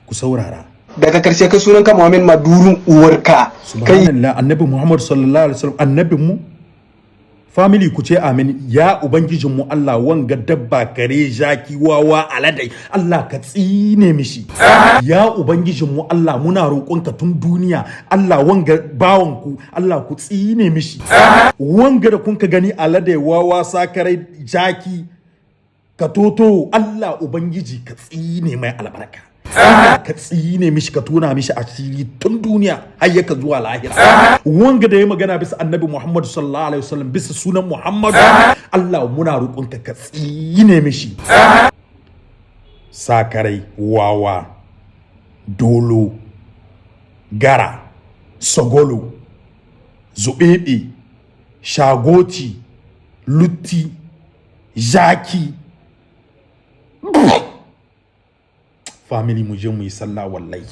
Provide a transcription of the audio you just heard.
ku saurara. daga karshe kai sunan ka Muhammad Madurun uwarka kai Subhanallah, annabi Muhammad sallallahu alaihi wasallam annabin mu. Family ku ce amin. Ya ubangijin mu Allah, wanga dabba kare jaki wawa aladai Allah ka tsine mishi. Ya ubangijin mu Allah, muna roƙonka tun duniya Allah, wanga bawan ku Allah ku tsine mishi. Wanga da kun ka gani aladai wawa sakarai jaki ka toto, Allah ubangiji ka tsine mai albarka. Ka tsine mishi, ka tona mishi asiri tun duniya har yaka zuwa lahira. Wanga da ya magana bisa annabi Muhammad sallallahu alaihi wasallam bisa sunan Muhammad, Allah muna roƙonka ka tsine mishi. Sakarai wawa dolo gara sogolo zubebe shagoti lutti jaki. Family mu je mu yi sallah wallahi.